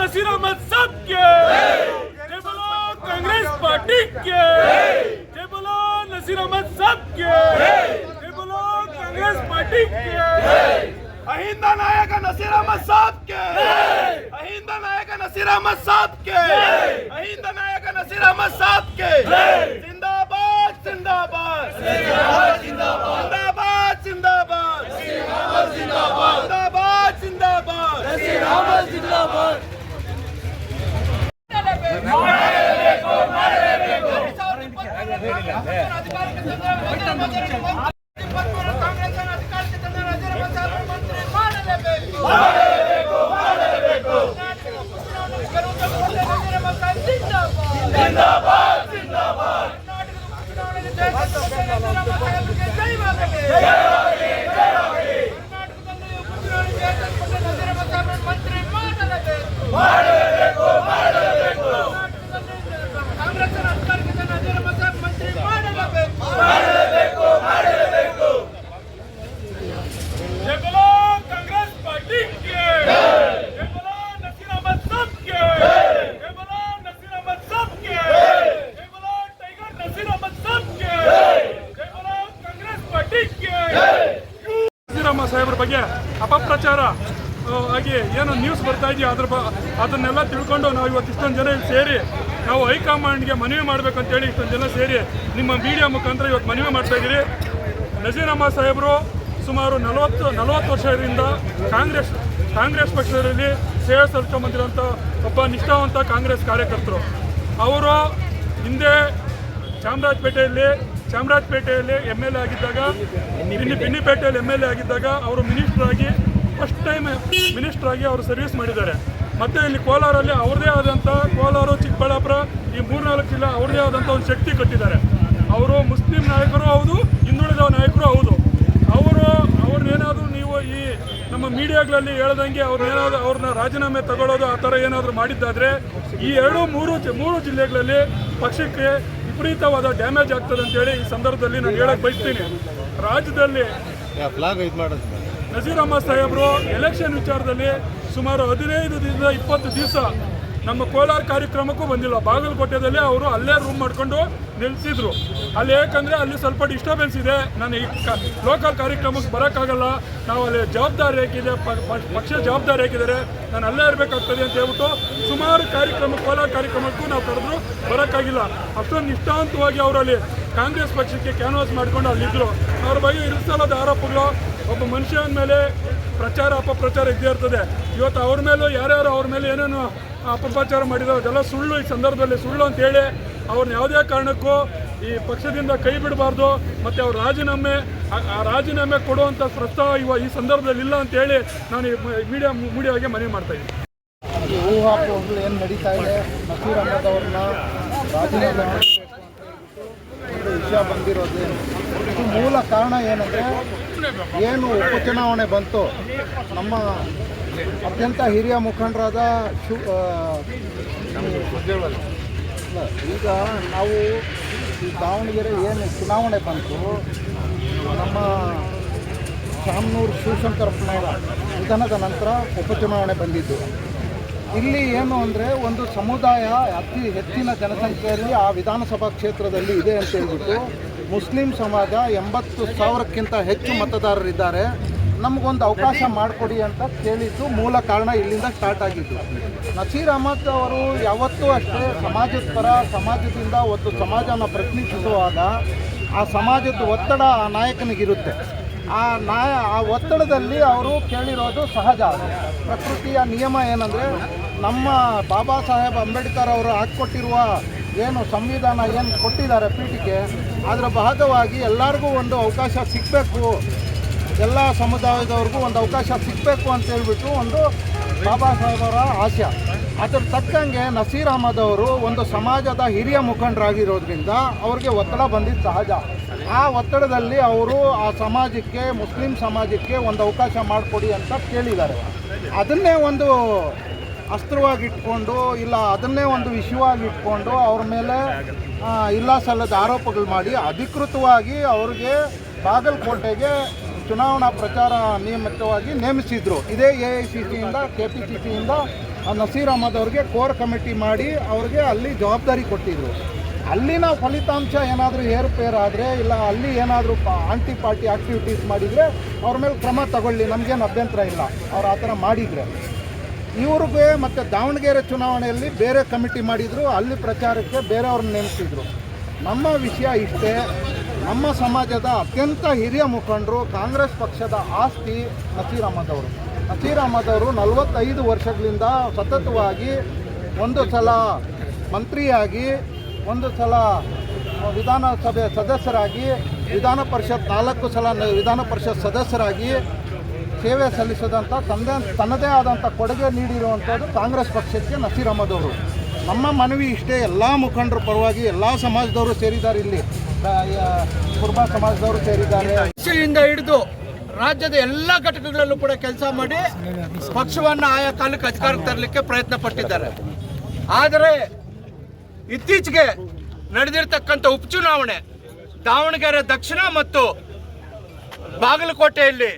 नसीर अहमद साहब के, जय बोलो कांग्रेस पार्टी के, जय बोलो नसीर अहमद साहब के, जय बोलो कांग्रेस पार्टी के। अहिंद नायक नसीर अहमद साहब के, अहिंद नायक नसीर अहमद साहब के, अहिंद नायक नसीर अहमद साहब के। जिंदाबाद जिंदाबाद जिंदाबाद जिंदाबाद जिंदाबाद जिंदाबाद जिंदाबाद नसीर अहमद जिंदाबाद। ಸಾಹೇಬ್ರ ಬಗ್ಗೆ ಅಪಪ್ರಚಾರ ಆಗಿ ಏನೋ ನ್ಯೂಸ್ ಬರ್ತಾ ಇದೆಯಾ ಅದನ್ನೆಲ್ಲ ತಿಳ್ಕೊಂಡು ನಾವು ಇವತ್ತು ಇಷ್ಟೊಂದು ಜನ ಇಲ್ಲಿ ಸೇರಿ ನಾವು ಹೈಕಮಾಂಡ್ಗೆ ಮನವಿ ಮಾಡಬೇಕಂತೇಳಿ ಇಷ್ಟೊಂದು ಜನ ಸೇರಿ ನಿಮ್ಮ ಮೀಡಿಯಾ ಮುಖಾಂತರ ಇವತ್ತು ಮನವಿ ಮಾಡ್ತಾ ಇದ್ದೀರಿ. ನಸೀರ್ ಅಹಮದ್ ಸಾಹೇಬರು ಸುಮಾರು 40 ವರ್ಷದಿಂದ ಕಾಂಗ್ರೆಸ್ ಪಕ್ಷದಲ್ಲಿ ಸೇವೆ ಸಲ್ಲಿಸ್ಕೊಂಡ್ಬಂದಿರೋಂಥ ಒಬ್ಬ ನಿಷ್ಠಾವಂತ ಕಾಂಗ್ರೆಸ್ ಕಾರ್ಯಕರ್ತರು. ಅವರು ಹಿಂದೆ ಚಾಮರಾಜಪೇಟೆಯಲ್ಲಿ MLA ಆಗಿದ್ದಾಗ, ಬಿನ್ನಿಪೇಟೆಯಲ್ಲಿ MLA ಆಗಿದ್ದಾಗ ಅವರು ಫಸ್ಟ್ ಟೈಮ್ ಮಿನಿಸ್ಟರ್ ಆಗಿ ಅವರು ಸರ್ವಿಸ್ ಮಾಡಿದ್ದಾರೆ. ಮತ್ತು ಇಲ್ಲಿ ಕೋಲಾರಲ್ಲಿ ಅವ್ರದ್ದೇ ಆದಂಥ ಕೋಲಾರ, ಚಿಕ್ಕಬಳ್ಳಾಪುರ ಈ 3-4 ಜಿಲ್ಲೆ ಅವ್ರದ್ದೇ ಆದಂಥ ಒಂದು ಶಕ್ತಿ ಕಟ್ಟಿದ್ದಾರೆ. ಅವರು ಮುಸ್ಲಿಂ ನಾಯಕರು ಹೌದು, ಹಿಂದುಳಿದ ನಾಯಕರು ಹೌದು. ಅವ್ರನ್ನೇನಾದರೂ ನೀವು ಈ ನಮ್ಮ ಮೀಡಿಯಾಗಳಲ್ಲಿ ಹೇಳ್ದಂಗೆ ಅವ್ರನ್ನ ರಾಜೀನಾಮೆ ತಗೊಳ್ಳೋದು ಆ ಥರ ಏನಾದರೂ ಮಾಡಿದ್ದಾದರೆ ಈ 2-3 ಜಿಲ್ಲೆಗಳಲ್ಲಿ ಪಕ್ಷಕ್ಕೆ ವಿಪರೀತವಾದ ಡ್ಯಾಮೇಜ್ ಆಗ್ತದೆ ಅಂತೇಳಿ ಈ ಸಂದರ್ಭದಲ್ಲಿ ನಾನು ಹೇಳಕ್ಕೆ ಬಯಸ್ತೀನಿ. ರಾಜ್ಯದಲ್ಲಿ ನಸೀರ್ ಅಹಮದ್ ಸಾಹೇಬರು ಎಲೆಕ್ಷನ್ ವಿಚಾರದಲ್ಲಿ ಸುಮಾರು 15-20 ದಿವಸ ನಮ್ಮ ಕೋಲಾರ ಕಾರ್ಯಕ್ರಮಕ್ಕೂ ಬಂದಿಲ್ಲ. ಬಾಗಲಕೋಟೆಯಲ್ಲಿ ಅವರು ಅಲ್ಲೇ ರೂಮ್ ಮಾಡ್ಕೊಂಡು ನಿಲ್ಲಿಸಿದ್ರು. ಅಲ್ಲಿ ಯಾಕಂದರೆ ಅಲ್ಲಿ ಸ್ವಲ್ಪ ಡಿಸ್ಟರ್ಬೆನ್ಸ್ ಇದೆ, ನಾನು ಈ ಲೋಕಲ್ ಕಾರ್ಯಕ್ರಮಕ್ಕೆ ಬರೋಕ್ಕಾಗಲ್ಲ, ನಾವು ಅಲ್ಲಿ ಜವಾಬ್ದಾರಿ ಹಾಕಿದೆ, ಪಕ್ಷ ಜವಾಬ್ದಾರಿ ಹಾಕಿದ್ದಾರೆ, ನಾನು ಅಲ್ಲೇ ಇರಬೇಕಾಗ್ತದೆ ಅಂತ ಹೇಳ್ಬಿಟ್ಟು ಸುಮಾರು ಕೋಲಾರ ಕಾರ್ಯಕ್ರಮಕ್ಕೂ ನಾವು ಕರೆದ್ರು, ಬರೋಕ್ಕಾಗಿಲ್ಲ. ಅಷ್ಟೊಂದು ನಿಷ್ಠಾವಂತವಾಗಿ ಅವರಲ್ಲಿ ಕಾಂಗ್ರೆಸ್ ಪಕ್ಷಕ್ಕೆ ಕ್ಯಾನ್ವಾಸ್ ಮಾಡಿಕೊಂಡು ಅಲ್ಲಿದ್ದರು. ಅವ್ರ ಬಗ್ಗೆ ಇರಿಸಲಾದ ಆರೋಪಗಳು ಒಬ್ಬ ಮನುಷ್ಯನ ಮೇಲೆ ಅಪಪ್ರಚಾರ ಇದ್ದೇ ಇರ್ತದೆ. ಇವತ್ತು ಅವ್ರ ಮೇಲೂ ಯಾರ್ಯಾರು ಅವ್ರ ಮೇಲೆ ಏನೇನು ಅಪಪ್ರಚಾರ ಮಾಡಿದ್ರು ಅದೆಲ್ಲ ಸುಳ್ಳು. ಈ ಸಂದರ್ಭದಲ್ಲಿ ಸುಳ್ಳು ಅಂತೇಳಿ ಅವ್ರನ್ನ ಯಾವುದೇ ಕಾರಣಕ್ಕೂ ಈ ಪಕ್ಷದಿಂದ ಕೈ ಬಿಡಬಾರ್ದು. ಮತ್ತು ಅವ್ರ ರಾಜೀನಾಮೆ ಕೊಡುವಂಥ ಪ್ರಸ್ತಾವ ಈ ಸಂದರ್ಭದಲ್ಲಿ ಇಲ್ಲ ಅಂತೇಳಿ ನಾನು ಈ ಮೀಡಿಯಾಗೆ ಮನವಿ ಮಾಡ್ತಾಯಿದ್ದೀನಿ. ಊಹಾಪೋಹಗಳು ಏನು ನಡೀತಾ ಇದೆ, ನಸೀರ್ ಅಹಮದ್ ಅವ್ರನ್ನ ರಾಜೀನಾಮೆ ವಿಷಯ ಬಂದಿರೋದು, ಇದು ಮೂಲ ಕಾರಣ ಏನಂದರೆ ಏನು ಉಪಚುನಾವಣೆ ಬಂತು, ನಮ್ಮ ಅತ್ಯಂತ ಹಿರಿಯ ಮುಖಂಡರಾದ ಈಗ ನಾವು ಈ ದಾವಣಗೆರೆ ಏನು ಚುನಾವಣೆ ಬಂತು, ನಮ್ಮ ಶಾಮನೂರು ಶಿವಶಂಕರಪ್ಪನವರ ನಿಧನದ ನಂತರ ಉಪಚುನಾವಣೆ ಬಂದಿದ್ದು. ಇಲ್ಲಿ ಏನು ಅಂದರೆ ಒಂದು ಸಮುದಾಯ ಅತಿ ಹೆಚ್ಚಿನ ಜನಸಂಖ್ಯೆಯಲ್ಲಿ ಆ ವಿಧಾನಸಭಾ ಕ್ಷೇತ್ರದಲ್ಲಿ ಇದೆ ಅಂತ ಹೇಳ್ಬಿಟ್ಟು ಮುಸ್ಲಿಂ ಸಮಾಜ 80,000ಕ್ಕಿಂತ ಹೆಚ್ಚು ಮತದಾರರಿದ್ದಾರೆ, ನಮಗೊಂದು ಅವಕಾಶ ಮಾಡಿಕೊಡಿ ಅಂತ ಕೇಳಿದ್ದು ಮೂಲ ಕಾರಣ. ಇಲ್ಲಿಂದ ಸ್ಟಾರ್ಟ್ ಆಗಿದ್ದು. ನಸೀರ್ ಅಹಮದ್ ಅವರು ಯಾವತ್ತೂ ಅಷ್ಟೇ ಸಮಾಜದ ಪರ, ಸಮಾಜದಿಂದ ಒಂದು ಸಮಾಜನ ಪ್ರತಿನಿಧಿಸುವಾಗ ಆ ಸಮಾಜದ ಒತ್ತಡ ಆ ನಾಯಕನಿಗಿರುತ್ತೆ. ಆ ಒತ್ತಡದಲ್ಲಿ ಅವರು ಕೇಳಿರೋದು ಸಹಜ. ಪ್ರಕೃತಿಯ ನಿಯಮ ಏನಂದರೆ, ನಮ್ಮ ಬಾಬಾ ಸಾಹೇಬ್ ಅಂಬೇಡ್ಕರ್ ಅವರು ಹಾಕ್ಕೊಟ್ಟಿರುವ ಏನು ಸಂವಿಧಾನ ಏನು ಕೊಟ್ಟಿದ್ದಾರೆ ಪೀಠಿಗೆ, ಅದರ ಭಾಗವಾಗಿ ಎಲ್ಲರಿಗೂ ಒಂದು ಅವಕಾಶ ಸಿಗಬೇಕು, ಎಲ್ಲ ಸಮುದಾಯದವ್ರಿಗೂ ಒಂದು ಅವಕಾಶ ಸಿಗಬೇಕು ಅಂತ ಹೇಳ್ಬಿಟ್ಟು ಒಂದು ಬಾಬಾ ಸಾಹೇಬರ ಆಶಯ. ಅದರ ತಕ್ಕಂಗೆ ನಸೀರ್ ಅಹಮದ್ ಅವರು ಒಂದು ಸಮಾಜದ ಹಿರಿಯ ಮುಖಂಡರಾಗಿರೋದ್ರಿಂದ ಅವ್ರಿಗೆ ಒತ್ತಡ ಬಂದಿದ್ದು ಸಹಜ. ಆ ಒತ್ತಡದಲ್ಲಿ ಅವರು ಆ ಸಮಾಜಕ್ಕೆ, ಮುಸ್ಲಿಂ ಸಮಾಜಕ್ಕೆ ಒಂದು ಅವಕಾಶ ಮಾಡಿಕೊಡಿ ಅಂತ ಕೇಳಿದ್ದಾರೆ. ಅದನ್ನೇ ಒಂದು ಅಸ್ತ್ರವಾಗಿಟ್ಕೊಂಡು, ಇಲ್ಲ ಅದನ್ನೇ ಒಂದು ವಿಷಯವಾಗಿಟ್ಕೊಂಡು ಅವ್ರ ಮೇಲೆ ಇಲ್ಲ ಸಲ್ಲದ ಆರೋಪಗಳು ಮಾಡಿ ಅಧಿಕೃತವಾಗಿ ಅವ್ರಿಗೆ ಬಾಗಲಕೋಟೆಗೆ ಚುನಾವಣಾ ಪ್ರಚಾರ ನಿಯಮಿತವಾಗಿ ನೇಮಿಸಿದ್ರು. ಇದೇ AICCಯಿಂದ KPCCಯಿಂದ ನಸೀರ್ ಅಹಮದ್ ಅವ್ರಿಗೆ ಕೋರ್ ಕಮಿಟಿ ಮಾಡಿ ಅವ್ರಿಗೆ ಅಲ್ಲಿ ಜವಾಬ್ದಾರಿ ಕೊಟ್ಟಿದ್ರು. ಅಲ್ಲಿನ ಫಲಿತಾಂಶ ಏನಾದರೂ ಏರುಪೇರು ಆದರೆ ಇಲ್ಲ ಅಲ್ಲಿ ಏನಾದರೂ ಆಂಟಿ ಪಾರ್ಟಿ ಆ್ಯಕ್ಟಿವಿಟೀಸ್ ಮಾಡಿದರೆ ಅವ್ರ ಮೇಲೆ ಕ್ರಮ ತಗೊಳ್ಳಿ, ನಮಗೇನು ಅಭ್ಯಂತರ ಇಲ್ಲ ಅವ್ರು ಆ ಥರ ಮಾಡಿದರೆ. ಇವ್ರಿಗೆ ಮತ್ತು ದಾವಣಗೆರೆ ಚುನಾವಣೆಯಲ್ಲಿ ಬೇರೆ ಕಮಿಟಿ ಮಾಡಿದರು, ಅಲ್ಲಿ ಪ್ರಚಾರಕ್ಕೆ ಬೇರೆಯವ್ರನ್ನ ನೇಮಿಸಿದ್ರು. ನಮ್ಮ ವಿಷಯ ಇಷ್ಟೇ, ನಮ್ಮ ಸಮಾಜದ ಅತ್ಯಂತ ಹಿರಿಯ ಮುಖಂಡರು, ಕಾಂಗ್ರೆಸ್ ಪಕ್ಷದ ಆಸ್ತಿ ನಸೀರ್ ಅಹಮದ್ ಅವರು. ನಸೀರ್ ಅಹಮದ್ ಅವರು 45 ವರ್ಷಗಳಿಂದ ಸತತವಾಗಿ ಒಂದು ಸಲ ಮಂತ್ರಿಯಾಗಿ, ಒಂದು ಸಲ ವಿಧಾನಸಭೆ ಸದಸ್ಯರಾಗಿ, ವಿಧಾನ ಪರಿಷತ್ 4 ಸಲ ವಿಧಾನ ಪರಿಷತ್ ಸದಸ್ಯರಾಗಿ ಸೇವೆ ಸಲ್ಲಿಸಿದಂಥ ತನ್ನದೇ ಆದಂಥ ಕೊಡುಗೆ ನೀಡಿರುವಂಥದ್ದು ಕಾಂಗ್ರೆಸ್ ಪಕ್ಷಕ್ಕೆ ನಸೀರ್ ಅಹಮದ್ ಅವರು. ನಮ್ಮ ಮನವಿ ಇಷ್ಟೇ, ಎಲ್ಲ ಮುಖಂಡರ ಪರವಾಗಿ ಎಲ್ಲ ಸಮಾಜದವರು ಸೇರಿದ್ದಾರೆ, ಇಲ್ಲಿ ಕುರ್ಬಾ ಸಮಾಜದವರು ಸೇರಿದ್ದಾರೆ. ಕೃಷಿಯಿಂದ ಹಿಡಿದು ರಾಜ್ಯದ ಎಲ್ಲ ಘಟಕಗಳಲ್ಲೂ ಕೂಡ ಕೆಲಸ ಮಾಡಿ ಪಕ್ಷವನ್ನು ಆಯಾ ಕಾಲಕ್ಕೆ ಅಧಿಕಾರಕ್ಕೆ ತರಲಿಕ್ಕೆ ಪ್ರಯತ್ನ ಪಟ್ಟಿದ್ದಾರೆ. ಆದರೆ ಇತ್ತೀಚೆಗೆ ನಡೆದಿರ್ತಕ್ಕಂಥ ಉಪಚುನಾವಣೆ ದಾವಣಗೆರೆ ದಕ್ಷಿಣ ಮತ್ತು ಬಾಗಲಕೋಟೆಯಲ್ಲಿ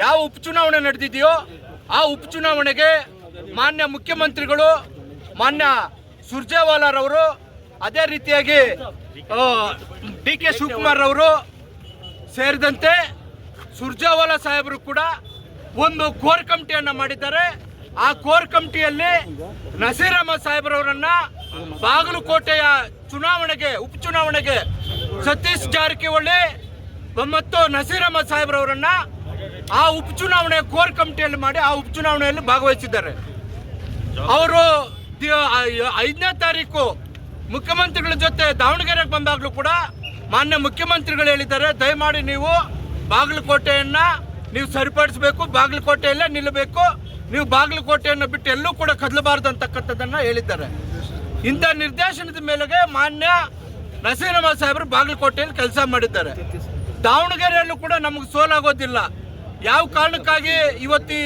ಯಾವ ಉಪಚುನಾವಣೆ ನಡೆದಿದೆಯೋ ಆ ಉಪಚುನಾವಣೆಗೆ ಮಾನ್ಯ ಮುಖ್ಯಮಂತ್ರಿಗಳು, ಮಾನ್ಯ ಸುರ್ಜೇವಾಲಾರವರು, ಅದೇ ರೀತಿಯಾಗಿ ಡಿ.ಕೆ. ಶಿವಕುಮಾರ್ ಅವರು ಸೇರಿದಂತೆ ಸುರ್ಜೇವಾಲಾ ಸಾಹೇಬರು ಕೂಡ ಒಂದು ಕೋರ್ ಕಮಿಟಿಯನ್ನು ಮಾಡಿದ್ದಾರೆ. ಆ ಕೋರ್ ಕಮಿಟಿಯಲ್ಲಿ ನಸೀರ್ ಅಹಮದ್ ಸಾಹೇಬ್ರವರನ್ನ ಬಾಗಲಕೋಟೆಯ ಚುನಾವಣೆಗೆ ಉಪಚುನಾವಣೆಗೆ ಸತೀಶ್ ಜಾರಕಿಹೊಳಿ ಮತ್ತು ನಸೀರ್ ಅಹಮದ್ ಸಾಹೇಬ್ರವರನ್ನ ಆ ಉಪಚುನಾವಣೆ ಕೋರ್ ಕಮಿಟಿಯಲ್ಲಿ ಮಾಡಿ ಆ ಉಪಚುನಾವಣೆಯಲ್ಲಿ ಭಾಗವಹಿಸಿದ್ದಾರೆ. ಅವರು 5ನೇ ತಾರೀಕು ಮುಖ್ಯಮಂತ್ರಿಗಳ ಜೊತೆ ದಾವಣಗೆರೆಗೆ ಬಂದಾಗಲೂ ಕೂಡ ಮಾನ್ಯ ಮುಖ್ಯಮಂತ್ರಿಗಳು ಹೇಳಿದ್ದಾರೆ, ದಯಮಾಡಿ ನೀವು ಬಾಗಲಕೋಟೆಯನ್ನ ನೀವು ಸರಿಪಡಿಸಬೇಕು, ಬಾಗಲಕೋಟೆಯಲ್ಲೇ ನಿಲ್ಲಬೇಕು, ನೀವು ಬಾಗಲಕೋಟೆಯನ್ನು ಬಿಟ್ಟು ಎಲ್ಲೂ ಕೂಡ ಕದಲಬಾರದು ಅಂತಕ್ಕಂಥದ್ದನ್ನು ಹೇಳಿದ್ದಾರೆ. ಇಂಥ ನಿರ್ದೇಶನದ ಮೇಲೆಗೆ ಮಾನ್ಯ ನಸೀರ್ ಅಹಮದ್ ಸಾಹೇಬರು ಬಾಗಲಕೋಟೆಯಲ್ಲಿ ಕೆಲಸ ಮಾಡಿದ್ದಾರೆ. ದಾವಣಗೆರೆಯಲ್ಲೂ ಕೂಡ ನಮಗೆ ಸೋಲಾಗೋದಿಲ್ಲ. ಯಾವ ಕಾರಣಕ್ಕಾಗಿ ಇವತ್ತಿ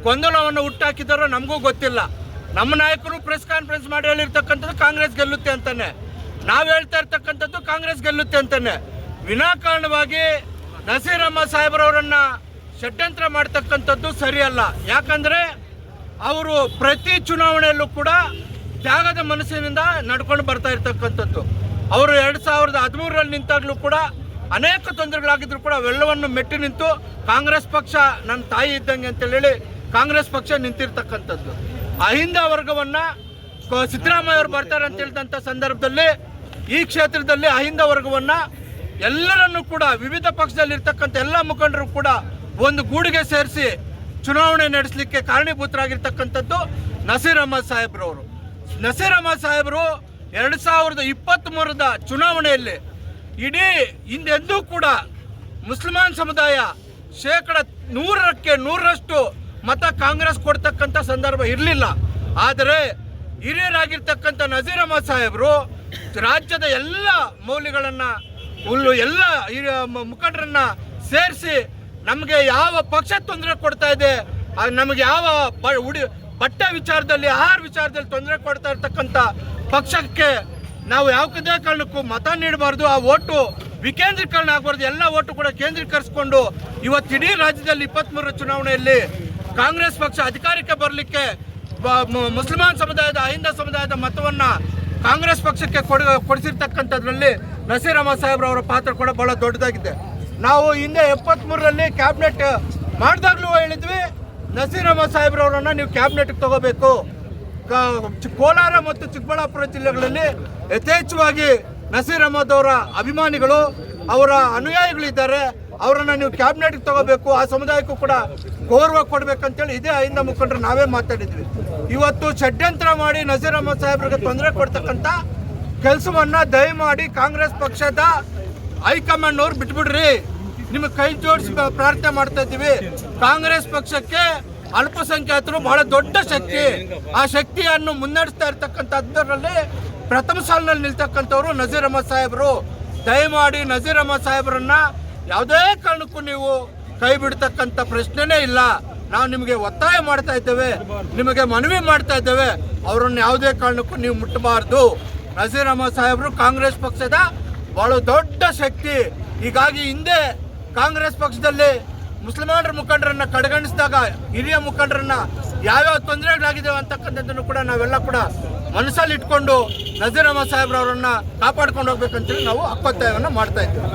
ಗೊಂದಲವನ್ನು ಹುಟ್ಟಾಕಿದಾರೋ ನಮಗೂ ಗೊತ್ತಿಲ್ಲ. ನಮ್ಮ ನಾಯಕರು ಪ್ರೆಸ್ ಕಾನ್ಫರೆನ್ಸ್ ಮಾಡಿ ಹೇಳಿರ್ತಕ್ಕಂಥದ್ದು ಕಾಂಗ್ರೆಸ್ ಗೆಲ್ಲುತ್ತೆ ಅಂತಾನೆ, ನಾವು ಹೇಳ್ತಾ ಇರ್ತಕ್ಕಂಥದ್ದು ಕಾಂಗ್ರೆಸ್ ಗೆಲ್ಲುತ್ತೆ ಅಂತಾನೆ. ವಿನಾಕಾರಣವಾಗಿ ನಸೀರ್ ಅಹಮದ್ ಸಾಹೇಬ್ರವರನ್ನ ಷಡ್ಯಂತ್ರ ಮಾಡ್ತಕ್ಕಂಥದ್ದು ಸರಿಯಲ್ಲ. ಯಾಕಂದರೆ ಅವರು ಪ್ರತಿ ಚುನಾವಣೆಯಲ್ಲೂ ಕೂಡ ತ್ಯಾಗದ ಮನಸ್ಸಿನಿಂದ ನಡ್ಕೊಂಡು ಬರ್ತಾ ಇರ್ತಕ್ಕಂಥದ್ದು. ಅವರು 2013ರಲ್ಲಿ ನಿಂತಾಗಲೂ ಕೂಡ ಅನೇಕ ತೊಂದರೆಗಳಾಗಿದ್ರು ಕೂಡ ಅವೆಲ್ಲವನ್ನು ಮೆಟ್ಟಿ ನಿಂತು ಕಾಂಗ್ರೆಸ್ ಪಕ್ಷ ನನ್ನ ತಾಯಿ ಇದ್ದಂಗೆ ಅಂತೇಳಿ ಕಾಂಗ್ರೆಸ್ ಪಕ್ಷ ನಿಂತಿರ್ತಕ್ಕಂಥದ್ದು. ಅಹಿಂದ ವರ್ಗವನ್ನು ಸಿದ್ದರಾಮಯ್ಯ ಅವರು ಬರ್ತಾರೆ ಅಂತ ಹೇಳಿದಂಥ ಸಂದರ್ಭದಲ್ಲಿ ಈ ಕ್ಷೇತ್ರದಲ್ಲಿ ಅಹಿಂದ ವರ್ಗವನ್ನು ಎಲ್ಲರನ್ನೂ ಕೂಡ ವಿವಿಧ ಪಕ್ಷದಲ್ಲಿರ್ತಕ್ಕಂಥ ಎಲ್ಲ ಮುಖಂಡರು ಕೂಡ ಒಂದು ಗೂಡಿಗೆ ಸೇರಿಸಿ ಚುನಾವಣೆ ನಡೆಸಲಿಕ್ಕೆ ಕಾರಣೀಭೂತರಾಗಿರ್ತಕ್ಕಂಥದ್ದು ನಸೀರ್ ಅಹಮದ್ ಸಾಹೇಬ್ರವರು. ನಸೀರ್ ಅಹಮದ್ ಸಾಹೇಬರು 2023ರ ಚುನಾವಣೆಯಲ್ಲಿ ಇಡೀ ಹಿಂದೆಂದೂ ಕೂಡ ಮುಸ್ಲಿಮಾನ್ ಸಮುದಾಯ 100% ಮತ ಕಾಂಗ್ರೆಸ್ ಕೊಡ್ತಕ್ಕಂಥ ಸಂದರ್ಭ ಇರಲಿಲ್ಲ. ಆದರೆ ಹಿರಿಯರಾಗಿರ್ತಕ್ಕಂಥ ನಸೀರ್ ಅಹಮದ್ ಸಾಹೇಬರು ರಾಜ್ಯದ ಎಲ್ಲ ಮೌಲ್ಯಗಳನ್ನು ಎಲ್ಲ ಮುಖಂಡರನ್ನ ಸೇರಿಸಿ ನಮಗೆ ಯಾವ ಪಕ್ಷ ತೊಂದರೆ ಕೊಡ್ತಾ ಇದೆ, ನಮಗೆ ಯಾವ ಬಟ್ಟೆ ವಿಚಾರದಲ್ಲಿ, ಆಹಾರ ವಿಚಾರದಲ್ಲಿ ತೊಂದರೆ ಕೊಡ್ತಾ ಇರ್ತಕ್ಕಂಥ ಪಕ್ಷಕ್ಕೆ ನಾವು ಯಾವುದೇ ಕಾರಣಕ್ಕೂ ಮತ ನೀಡಬಾರ್ದು. ಆ ಓಟು ವಿಕೇಂದ್ರೀಕರಣ ಆಗಬಾರ್ದು. ಎಲ್ಲ ಓಟು ಕೂಡ ಕೇಂದ್ರೀಕರಿಸಿಕೊಂಡು ಇವತ್ತು ಇಡೀ ರಾಜ್ಯದಲ್ಲಿ 23ರ ಚುನಾವಣೆಯಲ್ಲಿ ಕಾಂಗ್ರೆಸ್ ಪಕ್ಷ ಅಧಿಕಾರಕ್ಕೆ ಬರಲಿಕ್ಕೆ ಮುಸ್ಲಿಮಾನ್ ಸಮುದಾಯದ, ಅಹಿಂದ ಸಮುದಾಯದ ಮತವನ್ನು ಕಾಂಗ್ರೆಸ್ ಪಕ್ಷಕ್ಕೆ ಕೊಡಿಸಿರ್ತಕ್ಕಂಥದ್ರಲ್ಲಿ ನಸೀರ್ ಅಹಮದ್ ಸಾಹೇಬ್ರವರ ಪಾತ್ರ ಕೂಡ ಬಹಳ ದೊಡ್ಡದಾಗಿದೆ. ನಾವು ಹಿಂದೆ 73ರಲ್ಲಿ ಕ್ಯಾಬಿನೆಟ್ ಮಾಡಿದಾಗಲೂ ಹೇಳಿದ್ವಿ, ನಸೀರ್ ಅಹಮದ್ ಸಾಹೇಬ್ರವರನ್ನು ನೀವು ಕ್ಯಾಬಿನೆಟ್ಗೆ ತಗೋಬೇಕು. ಕೋಲಾರ ಮತ್ತು ಚಿಕ್ಕಬಳ್ಳಾಪುರ ಜಿಲ್ಲೆಗಳಲ್ಲಿ ಯಥೇಚ್ಛವಾಗಿ ನಸೀರ್ ಅಹಮದ್ ಅವರ ಅಭಿಮಾನಿಗಳು, ಅವರ ಅನುಯಾಯಿಗಳಿದ್ದಾರೆ. ಅವರನ್ನು ನೀವು ಕ್ಯಾಬಿನೆಟ್ಗೆ ತಗೋಬೇಕು, ಆ ಸಮುದಾಯಕ್ಕೂ ಕೂಡ ಗೌರವ ಕೊಡಬೇಕಂತೇಳಿ ಇದೇ ಅಹಿಂದ ಮುಖಂಡರು ನಾವೇ ಮಾತಾಡಿದ್ವಿ. ಇವತ್ತು ಷಡ್ಯಂತ್ರ ಮಾಡಿ ನಸೀರ್ ಅಹಮದ್ ಸಾಹೇಬ್ರಿಗೆ ತೊಂದರೆ ಕೊಡ್ತಕ್ಕಂಥ ಕೆಲಸವನ್ನು ದಯಮಾಡಿ ಕಾಂಗ್ರೆಸ್ ಪಕ್ಷದ ಹೈಕಮಾಂಡ್ ಅವ್ರು ಬಿಟ್ಬಿಡ್ರಿ. ನಿಮಗೆ ಕೈ ಜೋಡಿಸಿ ಪ್ರಾರ್ಥನೆ ಮಾಡ್ತಾ ಇದ್ದೀವಿ. ಕಾಂಗ್ರೆಸ್ ಪಕ್ಷಕ್ಕೆ ಅಲ್ಪಸಂಖ್ಯಾತರು ಬಹಳ ದೊಡ್ಡ ಶಕ್ತಿ. ಆ ಶಕ್ತಿಯನ್ನು ಮುನ್ನಡೆಸ್ತಾ ಇರ್ತಕ್ಕಂಥದ್ರಲ್ಲಿ ಪ್ರಥಮ ಸಾಲಿನಲ್ಲಿ ನಿಲ್ತಕ್ಕಂಥವ್ರು ನಸೀರ್ ಅಹಮದ್ ಸಾಹೇಬರು. ದಯಮಾಡಿ ನಸೀರ್ ಅಹಮದ್ ಸಾಹೇಬರನ್ನ ಯಾವುದೇ ಕಾರಣಕ್ಕೂ ನೀವು ಕೈ ಬಿಡ್ತಕ್ಕಂಥ ಪ್ರಶ್ನೆನೇ ಇಲ್ಲ. ನಾವು ನಿಮಗೆ ಒತ್ತಾಯ ಮಾಡ್ತಾ ಇದ್ದೇವೆ, ನಿಮಗೆ ಮನವಿ ಮಾಡ್ತಾ ಇದ್ದೇವೆ, ಅವರನ್ನು ಯಾವುದೇ ಕಾರಣಕ್ಕೂ ನೀವು ಮುಟ್ಟಬಾರ್ದು. ನಸೀರ್ ಅಹಮದ್ ಸಾಹೇಬರು ಕಾಂಗ್ರೆಸ್ ಪಕ್ಷದ ಬಹಳ ದೊಡ್ಡ ಶಕ್ತಿ. ಹೀಗಾಗಿ ಹಿಂದೆ ಕಾಂಗ್ರೆಸ್ ಪಕ್ಷದಲ್ಲಿ ಮುಸಲ್ಮಾನರ ಮುಖಂಡರನ್ನ ಕಡೆಗಣಿಸಿದಾಗ, ಹಿರಿಯ ಮುಖಂಡರನ್ನ ಯಾವ್ಯಾವ ತೊಂದರೆಗಳಾಗಿದ್ದಾವೆ ಅಂತಕ್ಕಂಥದ್ದನ್ನು ಕೂಡ ನಾವೆಲ್ಲ ಕೂಡ ಮನಸ್ಸಲ್ಲಿ ಇಟ್ಕೊಂಡು ನಜೀರ್ ಅಹಮದ್ ಸಾಹೇಬ್ರವರನ್ನ ಕಾಪಾಡ್ಕೊಂಡು ಹೋಗ್ಬೇಕಂತೇಳಿ ನಾವು ಹಕ್ಕೊತ್ತಾಯವನ್ನು ಮಾಡ್ತಾ ಇದ್ದೇವೆ.